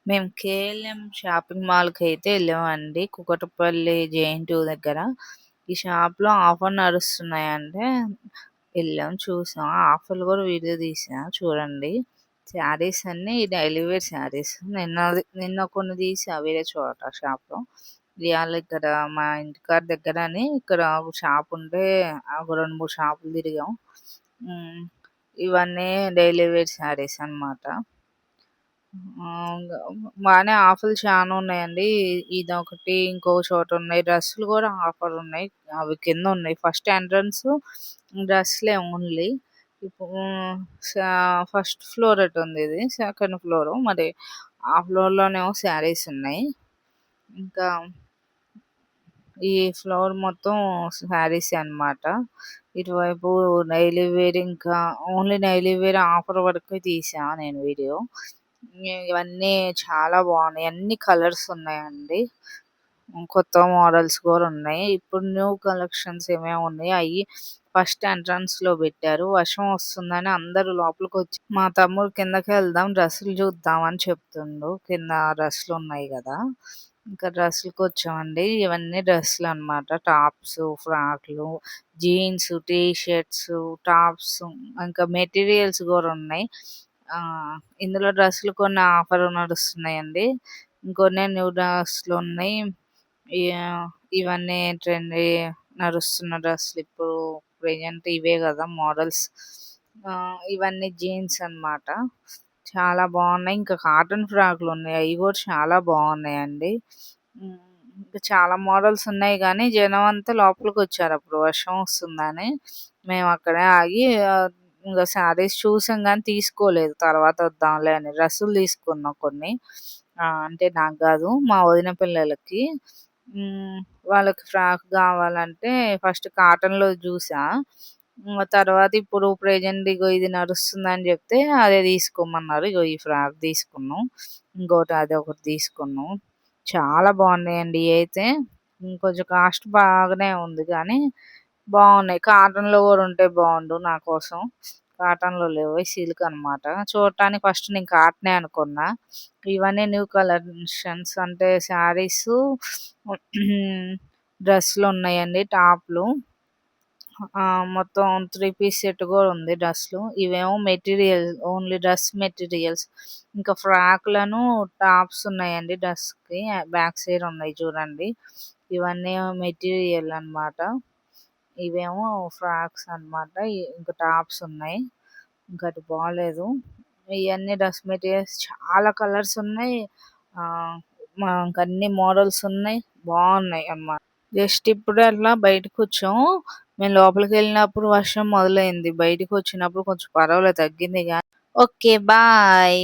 మేము KLM shopping మాల్‌కైతే ఎళ్ళామండి. Kukatpally JNTU దగ్గర. ఈ షాప్‌లో ఆఫర్ నడుస్తున్నాయంటే ఎళ్ళాం, చూసాం. ఆఫర్‌లు గూడా వీడియో తీసా చూడండి. శారీస్ అన్నీ డైలీ వేర్ శారీస్. నిన్న కొన్ని తీసా వేరే చోట షాప్‌లో. ఇయాల ఇక్కడ మా ఇంటికాడ దగ్గరని ఇక్కడ ఒక షాప్ ఉంటే ఒక 2, 3 షాపులు తిరిగాం. హ్మ్. ఇవన్నీ డైలీ వేర్ శారీస్ అన్నమాట. బానే ఆఫర్‌లు చానా ఉన్నాయండి. ఇదొకటి, ఇంకో చోటున్నాయి. డ్రెస్సులు గూడా ఆఫరున్నాయి. అవి కిందున్నాయి. ఫస్ట్ ఎంట్రన్స్ డ్రెస్‌లే ఓన్లీ. ఇప్పుడు ఫస్ట్ ఫ్లోర్ ఎటుందిది. Second floor. మరి ఆ ఫ్లోర్‌లోనేమో శారీస్ ఉన్నాయి. ఇంకా ఈ ఫ్లోర్ మొత్తం శారీసే అన్నమాట. ఇటువైపు డైలీ వేర్, ఇంకా ఓన్లీ డైలీ వేర్ ఆఫర్ వరకే తీసా నేను వీడియో. ఇవన్నీ చాలా బాగున్నాయి. అన్ని కలర్స్ ఉన్నాయండి. కొత్త మోడల్స్ కూడా ఉన్నాయి. ఇప్పుడు న్యూ కలెక్షన్స్ ఏమేమి ఉన్నాయో అయి ఫస్ట్ ఎంట్రన్స్‌లో పెట్టారు. వర్షం వస్తుందని అందరూ లోపలికొచ్చి, మా తమ్ముడు కిందకెళ్దాం డ్రెస్సులు చూద్దాం అని చెప్తుండు. కింద డ్రెస్సులు ఉన్నాయి గదా! ఇంకా డ్రెస్సులకొచ్చామండి. ఇవన్నీ డ్రెస్సులనమాట. టాప్స్, ఫ్రాక్‌లు, జీన్స్, టీ షర్ట్స్, టాప్స్, ఇంకా మెటీరియల్స్ గూడా ఉన్నాయి. ఇందులో డ్రెస్సులు కొన్ని ఆఫర్ నడుస్తున్నాయండి. ఇంకొన్ని న్యూ డ్రెస్సులున్నాయి. ఇవన్నీ ట్రెండీ నడుస్తున్న డ్రెస్సులు. ఇప్పుడు ప్రెజెంట్ ఇవే గదా మోడల్స్. ఇవన్నీ జీన్స్ అన్నమాట. చాలా బాగున్నాయి. ఇంకా కాటన్ ఫ్రాకులున్నాయి. అయి గూడా చాలా బాగున్నాయండి. హ్మ్. ఇంకా చాలా మోడల్స్ ఉన్నాయి గానీ, జనమంతా లోపలికొచ్చారు అప్పుడు వర్షం వస్తుందని. మేమక్కడే ఆగి ఇంగ శారీస్ చూసాం గానీ తీసుకోలేదు. తర్వాత వద్దాంలే అని. డ్రెస్సులు తీసుకున్నాం కొన్ని. అంటే నాకు గాదు, మా వదిన పిల్లలకి. హ్మ్. వాళ్ళకి ఫ్రాక్ గావాలంటే ఫస్ట్ కాటన్‌లో జూసా. తర్వాత ఇప్పుడు ప్రెజెంట్ ఇగో ఇది నడుస్తుందని జెప్తే అదే తీసుకోమన్నారు. ఇగో ఈ ఫ్రాక్ తీసుకున్నాం. ఇంకోటి అదొకటి తీసుకున్నాం. చాలా బాగున్నాయండి ఇయైతే. కొంచెం కాస్ట్ బాగానే ఉంది గానీ బాగున్నాయి. కాటన్‌లో గూడా ఉంటే బావుండు నా కోసం. కాటన్‌లో లేవు. సిల్క్ అనమాట. చూడటానికి ఫస్ట్ నేను కాటనే అనుకున్నా. ఇవన్నీ న్యూ కలెక్షన్స్ అంటే శారీసు, డ్రెస్సులున్నాయండి, టాప్‌లు. మొత్తం 3 పీస్ సెట్ గూడా ఉంది డ్రెస్‌లు. ఇవేమో మెటీరియల్, ఓన్లీ డ్రెస్ మెటీరియల్స్. ఇంకా ఫ్రాక్‌లను, టాప్స్ ఉన్నాయండి డ్రెస్‌కి. బ్యాక్ సైడ్ ఉన్నాయి చూడండి. ఇవన్నీ మెటీరియల్ అన్నమాట. ఇవేమో ఫ్రాక్స్ అన్నమాట. ఇంకా టాప్స్ ఉన్నాయి. ఇంకటి బాలేదు. ఇయన్నీ డ్రెస్ మెటీరియల్స్, చాలా కలర్స్ ఉన్నాయి. ఆహ్, ఇంకన్ని మోడల్స్ ఉన్నాయి. బాగున్నాయి అన్నమాట. జస్ట్ ఇప్పుడే అట్లా బయటకొచ్చాం. మేము లోపలికెళ్ళినప్పుడు వర్షం మొదలైంది. బయటికొచ్చినప్పుడు కొంచెం పర్వాలేదు, తగ్గింది గానీ. ఓకే. బాయ్.